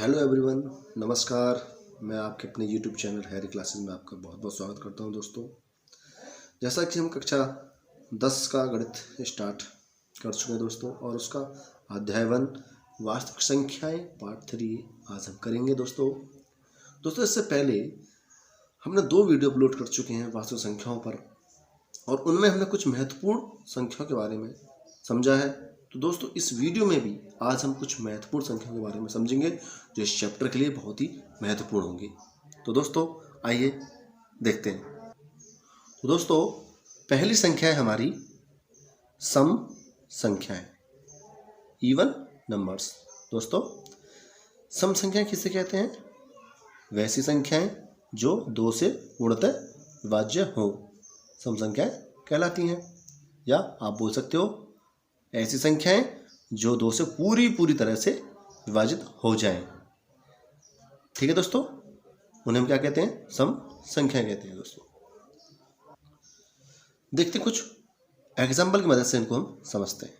Hello everyone, नमस्कार। मैं आपके अपने यूट्यूब चैनल हैरी क्लासेस में आपका बहुत बहुत स्वागत करता हूं दोस्तों। जैसा कि हम कक्षा 10 का गणित स्टार्ट कर चुके हैं दोस्तों, और उसका अध्याय 1 वास्तविक संख्याएं पार्ट 3 आज हम करेंगे दोस्तों। इससे पहले हमने 2 वीडियो अपलोड कर चुके हैं वास्तविक संख्याओं पर, और उनमें हमने कुछ महत्वपूर्ण संख्याओं के बारे में समझा है। तो दोस्तों, इस वीडियो में भी आज हम कुछ महत्वपूर्ण संख्याओं के बारे में समझेंगे जो इस चैप्टर के लिए बहुत ही महत्वपूर्ण होंगी। तो दोस्तों आइए देखते हैं। तो दोस्तों, पहली संख्या है हमारी सम संख्याएं, इवन नंबर्स। दोस्तों, सम संख्याएं किसे कहते हैं? वैसी संख्याएं जो 2 से पूर्णतः विभाज्य हो, सम संख्याएं कहलाती हैं। या आप बोल सकते हो ऐसी संख्याएं जो 2 से पूरी तरह से विभाजित हो जाएं। ठीक है दोस्तों, उन्हें हम क्या कहते हैं? सम संख्याएं कहते हैं दोस्तों। देखते कुछ एग्जाम्पल की मदद से इनको हम समझते हैं।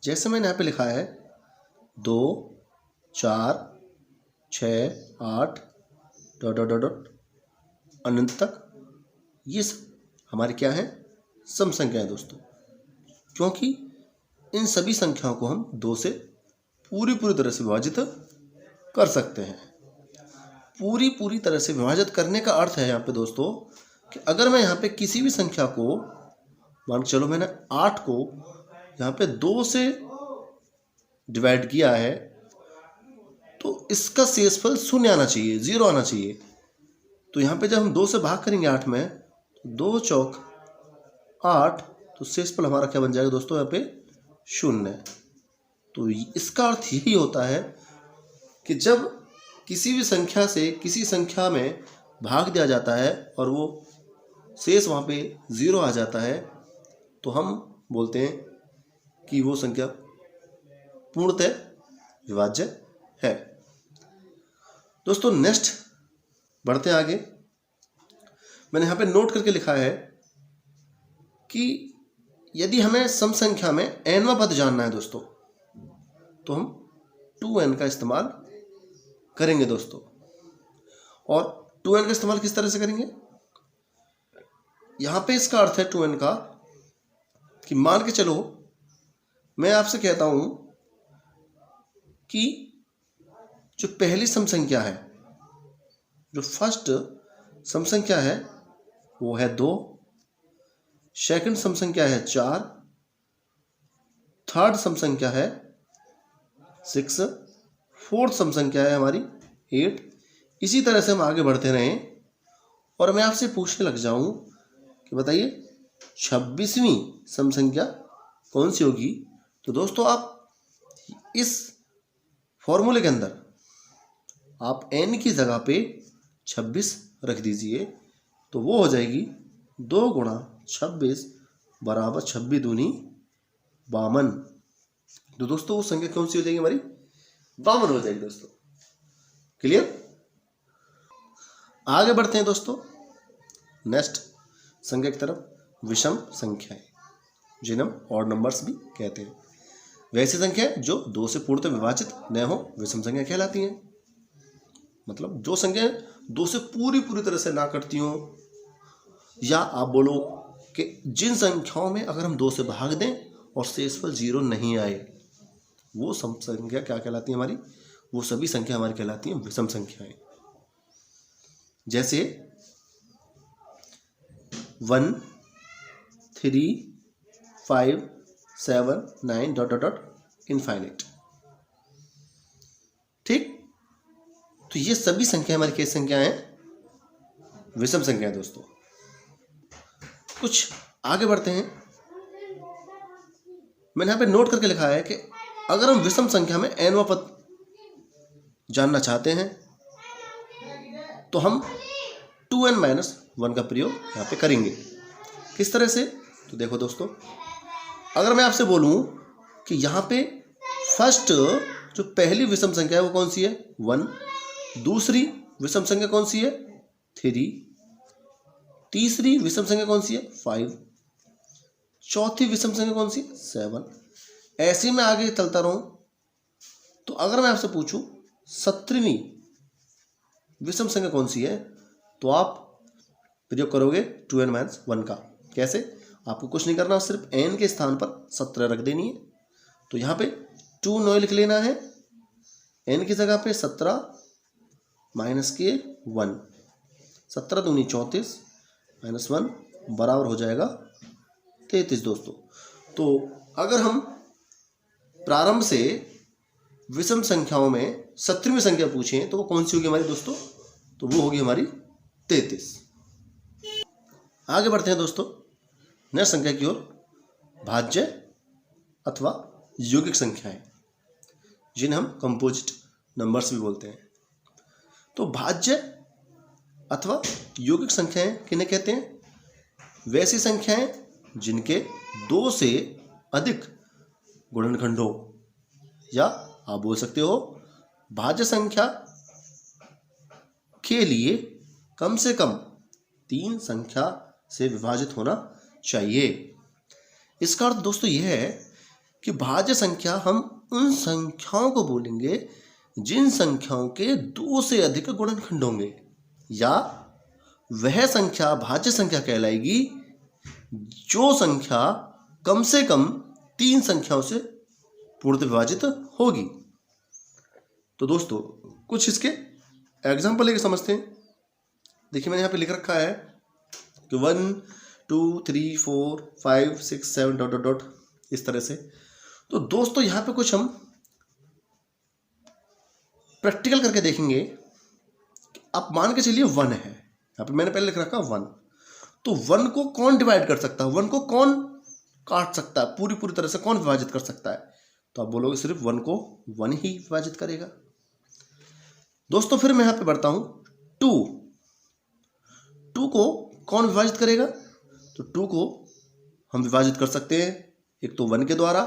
जैसे मैंने यहाँ पे लिखा है 2, 4, 6, 8 ... अनंत तक, ये हमारी क्या है? सम संख्याएं दोस्तों। क्योंकि इन सभी संख्याओं को हम 2 से पूरी तरह से विभाजित कर सकते हैं। पूरी तरह से विभाजित करने का अर्थ है यहाँ पे दोस्तों कि अगर मैं यहाँ पे किसी भी संख्या को, मान के चलो मैंने 8 को यहाँ पे 2 से डिवाइड किया है, तो इसका शेषफल 0 आना चाहिए, 0 आना चाहिए। तो यहाँ पे जब हम 2 से भाग करेंगे 8 में, तो 2 चौक 8, तो शेषफल हमारा क्या बन जाएगा दोस्तों? यहाँ पे 0। तो इसका अर्थ यही होता है कि जब किसी भी संख्या से किसी संख्या में भाग दिया जाता है और वो शेष वहाँ पे 0 आ जाता है, तो हम बोलते हैं कि वो संख्या पूर्णतः विभाज्य है। दोस्तों नेक्स्ट बढ़ते हैं आगे। मैंने यहाँ पे नोट करके लिखा है कि यदि हमें सम संख्या में nवां पद जानना है दोस्तों, तो हम 2n का इस्तेमाल करेंगे दोस्तों। और 2n का इस्तेमाल किस तरह से करेंगे? यहाँ पे इसका अर्थ है 2n का कि मान के चलो मैं आपसे कहता हूं कि जो पहली सम संख्या है, जो फर्स्ट सम संख्या है वो है 2, सेकंड सम संख्या है 4, थर्ड सम संख्या है 6, फोर्थ सम संख्या है हमारी 8। इसी तरह से हम आगे बढ़ते रहें और मैं आपसे पूछने लग जाऊं कि बताइए 26वीं सम संख्या कौन सी होगी? तो दोस्तों आप इस फॉर्मूले के अंदर आप n की जगह पे 26 रख दीजिए, तो वो हो जाएगी 2 गुणा 26 बराबर 26 दूनी 52। तो दोस्तों वो संख्या कौन सी हो जाएगी? हमारी 52 हो जाएगी दोस्तों। क्लियर? आगे बढ़ते हैं दोस्तों नेक्स्ट संख्या की तरफ, विषम संख्याएं, जिन्हें हम ऑड नंबर्स भी कहते हैं। वैसी संख्याएं जो 2 से पूर्णतः विभाजित न हो, विषम संख्या कहलाती हैं। मतलब जो संख्याएं 2 से पूरी तरह से ना कटती हो, या आप बोलो कि जिन संख्याओं में अगर हम 2 से भाग दें और शेषफल 0 नहीं आए, वो सम संख्या क्या कहलाती है हमारी? वो सभी संख्या हमारी कहलाती हैं विषम संख्याएं। जैसे 1, 3, 5, 7, 9 ... इनफाइनाइट। ठीक, तो ये सभी संख्या हमारी कैसी संख्याएं हैं? विषम संख्या है दोस्तों। कुछ आगे बढ़ते हैं। मैंने यहाँ पे नोट करके लिखा है कि अगर हम विषम संख्या में nवां पद जानना चाहते हैं, तो हम 2n - 1 का प्रयोग यहाँ पे करेंगे। किस तरह से? तो देखो दोस्तों, अगर मैं आपसे बोलूं कि यहाँ पे फर्स्ट जो पहली विषम संख्या है वो कौन सी है? 1। दूसरी विषम संख्या कौन सी है? 3। तीसरी विषम संख्या कौन सी है? 5। चौथी विषम संख्या कौन सी? 7। ऐसे में आगे चलता रहूं, तो अगर मैं आपसे पूछूं 17वीं विषम संख्या कौन सी है, तो आप प्रयोग करोगे 2n-1 का। कैसे, आपको कुछ नहीं करना, सिर्फ n के स्थान पर 17 रख देनी है। तो यहाँ पे 2 9 लिख लेना है, n की जगह पे 17 माइनस के 1, 17 दूनी 34 माइनस 1 बराबर हो जाएगा 33 दोस्तों। तो अगर हम प्रारंभ से विषम संख्याओं में 17वीं संख्या पूछें तो वो कौन सी होगी हमारी दोस्तों, तो वो होगी हमारी 33। आगे बढ़ते हैं दोस्तों नेक्स्ट संख्या की ओर, भाज्य अथवा यौगिक संख्याएं, जिन्हें हम कंपोजिट नंबर्स भी बोलते हैं। तो भाज्य अथवा यौगिक संख्याएं किन्हें कहते हैं, वैसी संख्याएं जिनके 2 से अधिक गुणनखंड हो, या आप बोल सकते हो भाज्य संख्या के लिए कम से कम 3 संख्या से विभाजित होना चाहिए। इसका अर्थ दोस्तों यह है कि भाज्य संख्या हम उन संख्याओं को बोलेंगे जिन संख्याओं के 2 से अधिक गुणनखंड होंगे, या वह संख्या भाज्य संख्या कहलाएगी जो संख्या कम से कम 3 संख्याओं से पूर्णतः विभाजित होगी। तो दोस्तों कुछ इसके एग्जाम्पल लेके समझते हैं। देखिए मैंने यहाँ पे लिख रखा है कि 1 2 3 4 5 6 7 डॉट डॉट डॉट इस तरह से। तो दोस्तों यहाँ पे कुछ हम प्रैक्टिकल करके देखेंगे। आप मान के चलिए 1 है, यहाँ पे मैंने पहले लिख रखा 1, तो 1 को कौन डिवाइड कर सकता है, 1 को कौन काट सकता है, पूरी तरह से कौन विभाजित कर सकता है, तो आप बोलोगे सिर्फ 1 को 1 ही विभाजित करेगा। दोस्तों फिर मैं यहाँ पे बढ़ता हूँ, 2 को कौन विभाजित करेगा, तो 2 को हम विभाजित कर सकते हैं एक तो 1 के द्वारा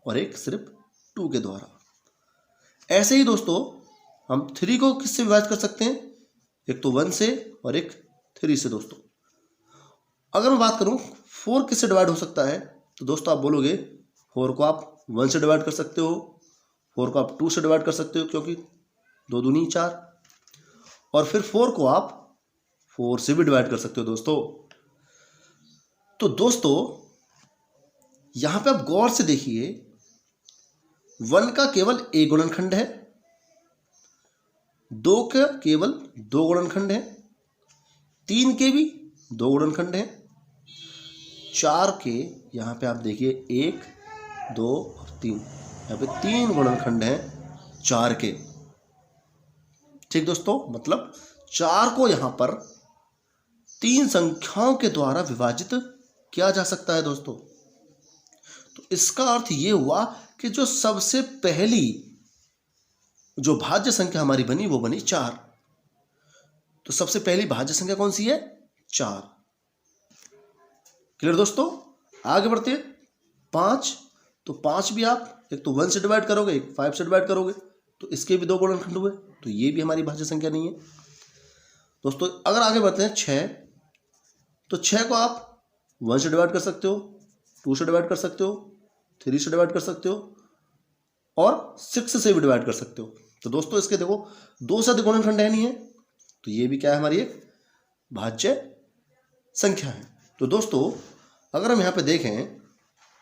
और एक सिर्फ 2 के द्वारा। ऐसे ही दोस्तों हम 3 को किससे विभाजित कर सकते हैं, एक तो 1 से और एक 3 से। दोस्तों अगर मैं बात करूं 4 किससे डिवाइड हो सकता है, तो दोस्तों आप बोलोगे 4 को आप 1 से डिवाइड कर सकते हो, 4 को आप 2 से डिवाइड कर सकते हो क्योंकि 2 दूनी 4, और फिर 4 को आप 4 से भी डिवाइड कर सकते हो दोस्तों। तो दोस्तों यहां पे आप गौर से देखिए 1 का केवल एक गुणनखंड है, 2 का केवल 2 गुणनखंड है, 3 के भी 2 गुणनखंड है, 4 के यहाँ पे आप देखिए 1 2 और 3, यहाँ पे 3 गुणनखंड हैं 4 के। ठीक दोस्तों, मतलब 4 को यहाँ पर 3 संख्याओं के द्वारा विभाजित किया जा सकता है दोस्तों। तो इसका अर्थ ये हुआ कि जो सबसे पहली जो भाज्य संख्या हमारी बनी वो बनी 4। तो सबसे पहली भाज्य संख्या कौन सी है, 4। क्लियर दोस्तों, आगे बढ़ते हैं 5। तो 5 भी आप एक तो 1 से डिवाइड करोगे, एक 5 से डिवाइड करोगे, तो इसके भी 2 गुणनखंड हुए, तो ये भी हमारी भाज्य संख्या नहीं है दोस्तों। अगर आगे बढ़ते हैं 6, तो 6 को आप 1 से डिवाइड कर सकते हो, 2 से डिवाइड कर सकते हो, 3 से डिवाइड कर सकते हो और 6 से भी डिवाइड कर सकते हो। तो दोस्तों इसके देखो 2 से अधिक गुणनखंड है नहीं है, तो ये भी क्या है, हमारी एक भाज्य संख्या है। तो दोस्तों अगर हम यहाँ पे देखें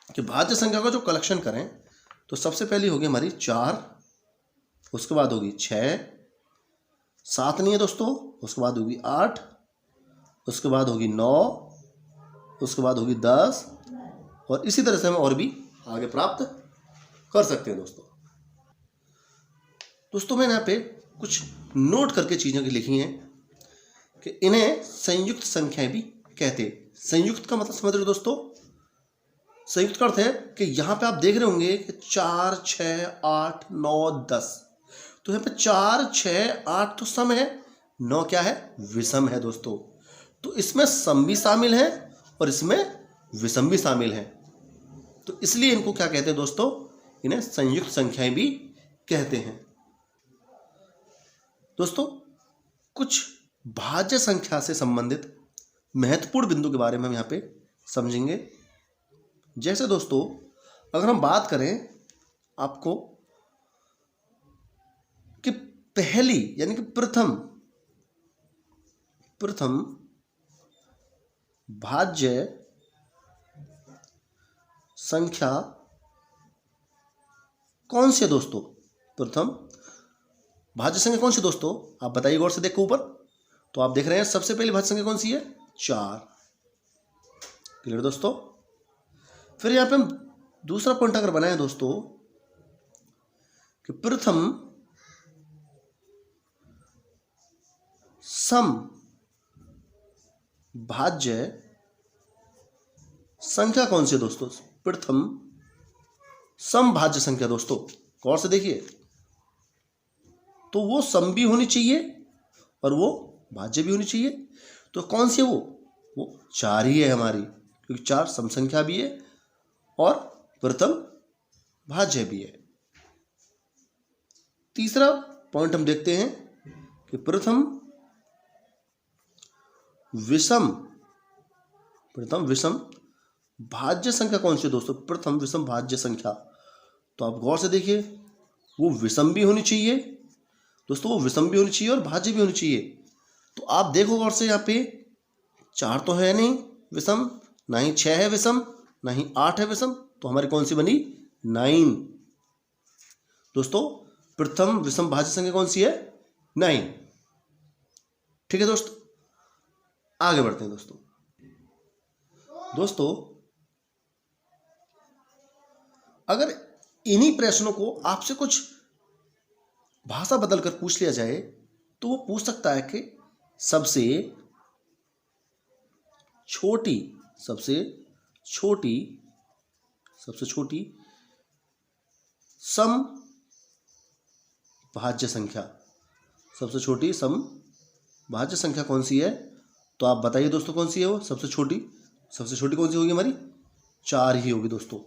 कि भाज्य संख्या का जो कलेक्शन करें, तो सबसे पहली होगी हमारी 4, उसके बाद होगी 6, 7 नहीं है दोस्तों, उसके बाद होगी 8, उसके बाद होगी 9, उसके बाद होगी 10, और इसी तरह से हम और भी आगे प्राप्त कर सकते हैं दोस्तों मैंने यहाँ पे कुछ नोट करके चीज़ें लिखी हैं कि इन्हें संयुक्त संख्याएं भी कहते हैं। संयुक्त का मतलब समझ रहे हो दोस्तों, संयुक्त का अर्थ है कि यहाँ पे आप देख रहे होंगे कि 4 6 8 9 10, तो यहाँ पे 4 6 8 तो सम है, 9 क्या है, विषम है दोस्तों। तो इसमें सम भी शामिल है और इसमें विषम भी शामिल है, तो इसलिए इनको क्या कहते हैं दोस्तों, इन्हें संयुक्त संख्याएं भी कहते हैं। दोस्तों कुछ भाज्य संख्या से संबंधित महत्वपूर्ण बिंदु के बारे में हम यहाँ पे समझेंगे। जैसे दोस्तों अगर हम बात करें आपको कि पहली यानी कि प्रथम भाज्य संख्या कौन सी है दोस्तों? प्रथम भाज्य संख्या कौन सी दोस्तों? आप बताइए गौर से, देखो ऊपर तो आप देख रहे हैं सबसे पहली भाज्य संख्या कौन सी है? 4। क्लियर दोस्तों? फिर यहां पे हम दूसरा पॉइंट अगर बनाएं दोस्तों कि प्रथम सम भाज्य संख्या कौन सी है दोस्तों? प्रथम सम भाज्य संख्या दोस्तों, गौर से देखिए, तो वो सम भी होनी चाहिए और वो भाज्य भी होनी चाहिए। तो कौन सी है वो 4 ही है हमारी, क्योंकि 4 सम संख्या भी है और प्रथम भाज्य भी है। तीसरा पॉइंट हम देखते हैं कि प्रथम विषम भाज्य संख्या कौन सी है दोस्तों? प्रथम विषम भाज्य संख्या, तो आप गौर से देखिए, वो विषम भी होनी चाहिए दोस्तों, वो विषम भी होनी चाहिए और भाज्य भी होनी चाहिए। तो आप देखो गौर से, यहाँ पे 4 तो है नहीं विषम, ना ही 6 है विषम, ना ही 8 है विषम, तो हमारी कौन सी बनी? 9 दोस्तों। प्रथम विषम भाज्य संख्या कौन सी है? 9। ठीक है दोस्तों, आगे बढ़ते हैं दोस्तों। अगर इन्हीं प्रश्नों को आपसे कुछ भाषा बदलकर पूछ लिया जाए तो वो पूछ सकता है कि सबसे छोटी सम भाज्य संख्या, सबसे छोटी सम भाज्य संख्या कौन सी है? तो आप बताइए दोस्तों, कौन सी है वो सबसे छोटी कौन सी होगी हमारी? 4 ही होगी दोस्तों।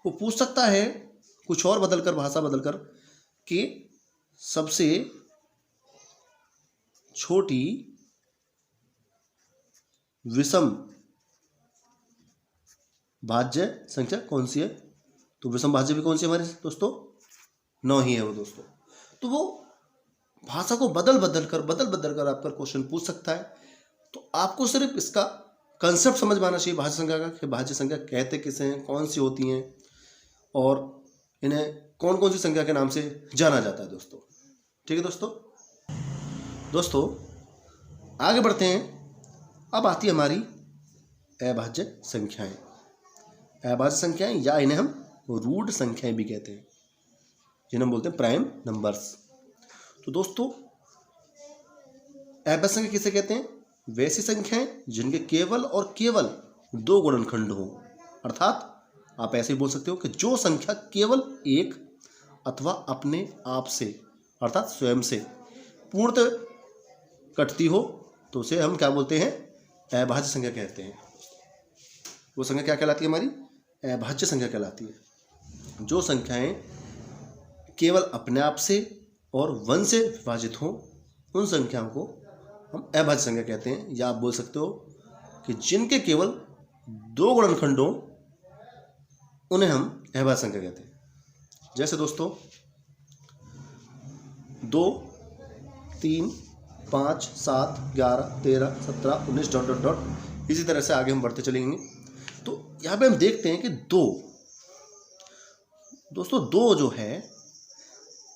वो पूछ सकता है कुछ और बदलकर, भाषा बदलकर, कि सबसे छोटी विषम भाज्य संख्या कौन सी है? तो विषम भाज्य भी कौन सी है हमारे दोस्तों? 9 ही है वो दोस्तों। तो वो भाषा को बदल बदल कर आपका क्वेश्चन पूछ सकता है। तो आपको सिर्फ इसका कंसेप्ट समझ में आना चाहिए भाज्य संख्या का, कि भाज्य संख्या कहते किसे हैं, कौन सी होती हैं और इन्हें कौन कौन सी संख्या के नाम से जाना जाता है दोस्तों। ठीक है दोस्तों आगे बढ़ते हैं। अब आती है हमारी अभाज्य संख्याएं। अभाज्य संख्याएं या इन्हें हम रूट संख्याएं भी कहते हैं, जिन्हें हम बोलते हैं प्राइम नंबर्स। तो दोस्तों अभाज्य संख्या किसे कहते हैं? वैसी संख्याएं जिनके केवल और केवल 2 गुणनखंड हो, अर्थात आप ऐसे ही बोल सकते हो कि जो संख्या केवल एक अथवा अपने आप से अर्थात स्वयं से पूर्णतः कटती हो, तो उसे हम क्या बोलते हैं? अभाज्य संख्या कहते हैं। वो संख्या क्या कहलाती है हमारी? अभाज्य संख्या कहलाती है। जो संख्याएं केवल अपने आप से और 1 से विभाजित हो, उन संख्याओं को हम अभाज्य संख्या कहते हैं। या आप बोल सकते हो कि जिनके केवल 2 गुणनखंड हो, उन्हें हम अभाज्य संख्या कहते हैं। जैसे दोस्तों 2, 3, 5, 7, 11, 13, 17, 19 ... इसी तरह से आगे हम बढ़ते चलेंगे। तो यहाँ पे हम देखते हैं कि 2 दोस्तों 2 जो है,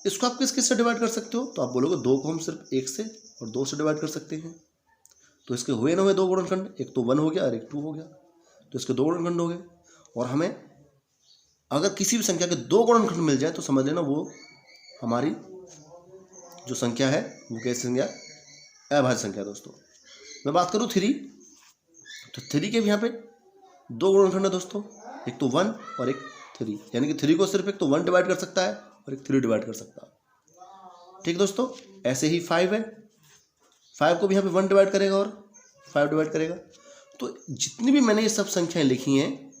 इसको आप किस से डिवाइड कर सकते हो? तो आप बोलोगे 2 को हम सिर्फ 1 से और 2 से डिवाइड कर सकते हैं। तो इसके हुए ना हुए 2 गुणनखंड, एक तो 1 हो गया और एक 2 हो गया, तो इसके 2 गुणनखंड हो गए। और हमें अगर किसी भी संख्या के 2 गुणनखंड मिल जाए तो समझ लेना वो हमारी जो संख्या है वो कैसी संख्या? अभाज्य संख्या। दोस्तों मैं बात करूँ 3, तो 3 के भी यहाँ पे 2 गुणनखंड है दोस्तों, एक तो 1 और एक 3, यानी कि 3 को सिर्फ एक तो 1 डिवाइड कर सकता है और एक 3 डिवाइड कर सकता है। ठीक दोस्तों, ऐसे ही 5 है, 5 को भी यहाँ पे 1 डिवाइड करेगा और 5 डिवाइड करेगा। तो जितनी भी मैंने ये सब संख्याएं लिखी हैं,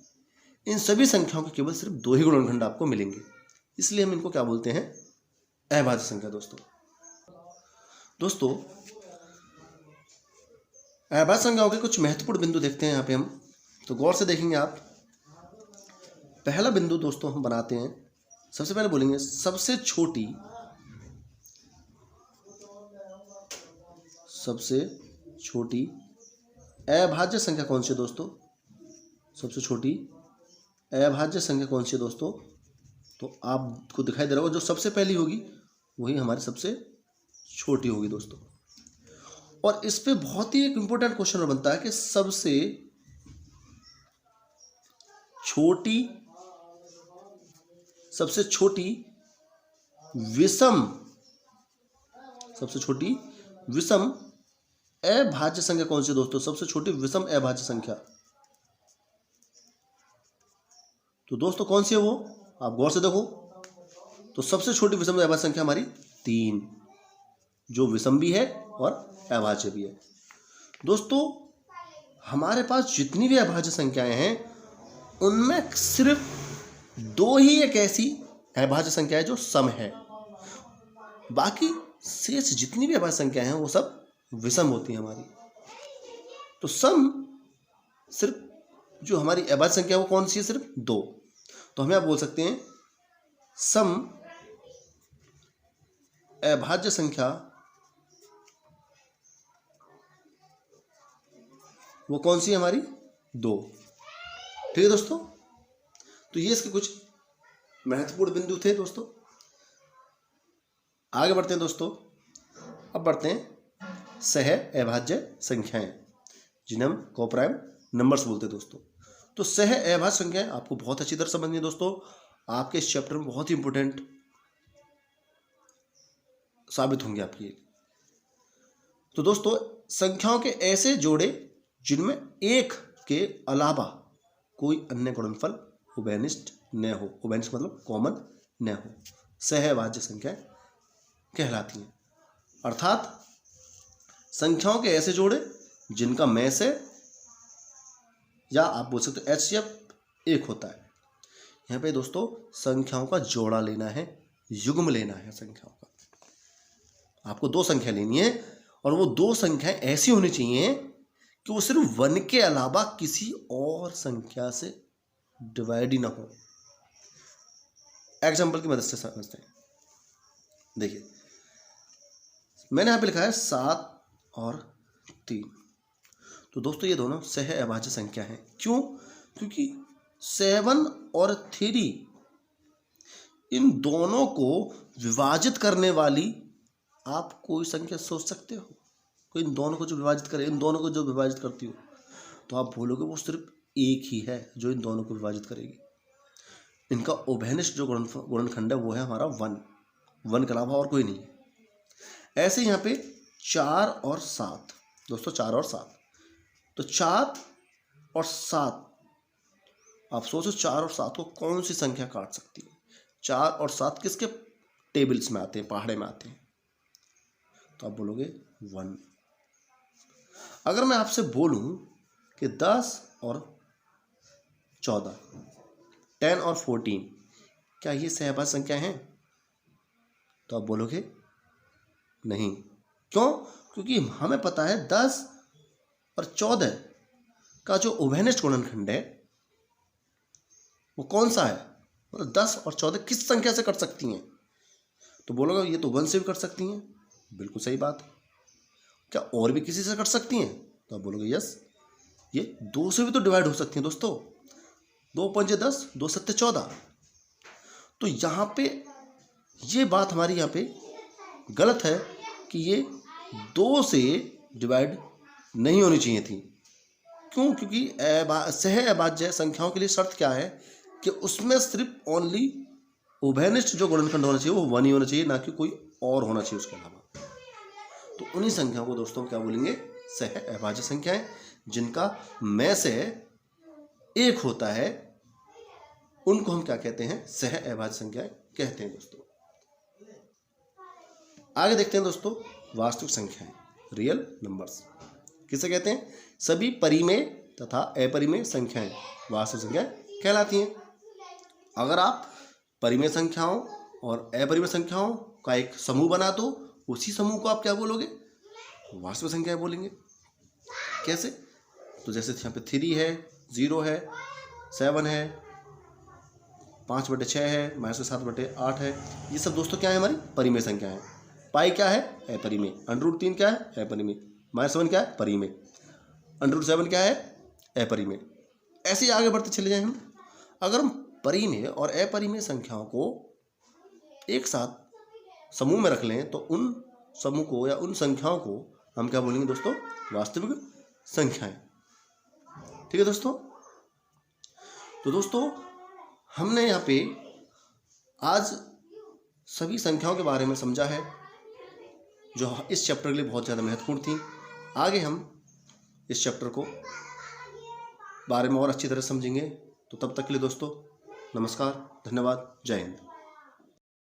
इन सभी संख्याओं के केवल सिर्फ 2 ही गुणनखंड आपको मिलेंगे, इसलिए हम इनको क्या बोलते हैं? अभाज्य संख्या। दोस्तों अभाज्य संख्याओं के कुछ महत्वपूर्ण बिंदु देखते हैं यहाँ पे हम, तो गौर से देखेंगे आप। पहला बिंदु दोस्तों हम बनाते हैं, सबसे पहले बोलेंगे सबसे छोटी सबसे छोटी अभाज्य संख्या कौन सी है दोस्तों? सबसे छोटी अभाज्य संख्या कौन सी है दोस्तों? तो आपको दिखाई दे रहा होगा जो सबसे पहली होगी वही हमारी सबसे छोटी होगी दोस्तों। और इस पे बहुत ही एक इंपॉर्टेंट क्वेश्चन बनता है कि सबसे छोटी विषम अभाज्य संख्या कौन सी है दोस्तों? सबसे छोटी विषम अभाज्य संख्या तो दोस्तों कौन सी है वो? आप गौर से देखो तो सबसे छोटी विषम अभाज्य संख्या हमारी 3, जो विषम भी है और अभाज्य भी है। दोस्तों हमारे पास जितनी भी अभाज्य संख्याएं हैं उनमें सिर्फ 2 ही एक ऐसी अभाज्य संख्या है जो सम है, बाकी शेष जितनी भी अभाज्य संख्याएं हैं वो सब विषम होती हैं हमारी। तो सम सिर्फ जो हमारी अभाज्य संख्या वो कौन सी है? सिर्फ 2। तो हमें आप बोल सकते हैं सम अभाज्य संख्या वो कौन सी है हमारी? 2। ठीक है दोस्तों, तो ये इसके कुछ महत्वपूर्ण बिंदु थे दोस्तों। आगे बढ़ते हैं दोस्तों। अब बढ़ते हैं सह अभाज्य संख्याएं, जिन्हें हम कोप्राइम नंबर्स बोलते हैं दोस्तों। तो सह अभाज्य संख्याएं आपको बहुत अच्छी तरह समझनी है दोस्तों, आपके इस चैप्टर में बहुत ही इंपॉर्टेंट साबित होंगे आपकी। तो दोस्तों संख्याओं के ऐसे जोड़े जिनमें एक के अलावा कोई अन्य गुणनफल उभयनिष्ठ न हो, उभयनिष्ठ मतलब कॉमन न हो, सहअभाज्य संख्याएं कहलाती हैं। अर्थात संख्याओं के ऐसे जोड़े जिनका में से या आप बोल सकते हो HCF 1 होता है। यहाँ पे दोस्तों संख्याओं का जोड़ा लेना है, युग्म लेना है संख्याओं का। आपको 2 संख्या लेनी है और वो 2 संख्याएं ऐसी होनी चाहिए कि वो सिर्फ 1 के अलावा किसी और संख्या से डिवाइड ही ना हो। एग्जाम्पल की मदद से समझते हैं। देखिए मैंने यहाँ पे लिखा है 7 और 3। तो दोस्तों ये दोनों सह अभाज्य संख्या हैं। क्यों? क्योंकि 7 और 3 इन दोनों को विभाजित करने वाली आप कोई संख्या सोच सकते हो? कोई इन दोनों को जो विभाजित करे, इन दोनों को जो विभाजित करती हो, तो आप बोलोगे वो सिर्फ एक ही है जो इन दोनों को विभाजित करेगी। इनका उभयनिष्ठ जो गुणनखंड है वो है हमारा 1 के अलावा और कोई नहीं है। ऐसे यहाँ पे 4 और 7 दोस्तों, 4 और 7, तो 4 और 7 आप सोचो 4 और 7 को कौन सी संख्या काट सकती है? 4 और 7 किसके टेबल्स में आते हैं, पहाड़े में आते हैं? तो आप बोलोगे 1। अगर मैं आपसे बोलूं कि 10 और 14, 10 और 14 क्या ये सहअभाज्य संख्या हैं? तो आप बोलोगे नहीं। क्यों? क्योंकि हमें पता है 10 और 14 का जो उभयनिष्ठ गुणनखंड है वो कौन सा है? मतलब 10 और 14 किस संख्या से कट सकती हैं? तो बोलोगे ये तो 1 से भी कट सकती हैं। बिल्कुल सही बात। क्या और भी किसी से कट सकती हैं? तो आप बोलोगे यस, ये 2 से भी तो डिवाइड हो सकती हैं दोस्तों। 2 पंजे 10, 2 सत्ते 14। तो यहाँ पे ये बात हमारी यहाँ पे गलत है कि ये 2 से डिवाइड नहीं होनी चाहिए थी। क्यों? क्योंकि सह अभाज्य संख्याओं के लिए शर्त क्या है कि उसमें सिर्फ ओनली उभयनिष्ठ जो गुणनखंड होना चाहिए वो 1 ही होना चाहिए, ना कि कोई और होना चाहिए उसके अलावा। तो उन्हीं संख्याओं को दोस्तों क्या बोलेंगे? सह अभाज्य संख्याएं, जिनका में से 1 होता है, उनको हम क्या कहते हैं? सह अभाज्य संख्याएं कहते हैं दोस्तों। आगे देखते हैं दोस्तों वास्तविक संख्याएं, रियल नंबर्स किसे कहते हैं? सभी परिमेय तथा अपरिमेय संख्याएं वास्तविक संख्याएं कहलाती हैं। अगर आप परिमेय संख्याओं और अपरिमेय संख्याओं का एक समूह बना दो, उसी समूह को आप क्या बोलोगे? वास्तविक संख्याएं बोलेंगे। कैसे? तो जैसे यहाँ पे 3 है, 0 है, 7 है, 5/6 है, -7/8 है। ये सब दोस्तों क्या है? हमारी परिमेय संख्या है। पाई क्या है? अपरिमेय। √3 क्या है? अपरिमेय। -1 क्या है? परिमेय। √7 क्या है? अपरिमेय। ऐसे ही आगे बढ़ते चले जाएं हम। अगर हम परिमेय और अपरिमेय संख्याओं को एक साथ समूह में रख लें तो उन समूह को या उन संख्याओं को हम क्या बोलेंगे दोस्तों? वास्तविक संख्याएं। ठीक है दोस्तों। तो दोस्तों हमने यहाँ पे आज सभी संख्याओं के बारे में समझा है जो इस चैप्टर के लिए बहुत ज़्यादा महत्वपूर्ण थी। आगे हम इस चैप्टर को बारे में और अच्छी तरह समझेंगे। तो तब तक के लिए दोस्तों नमस्कार, धन्यवाद, जय हिंद।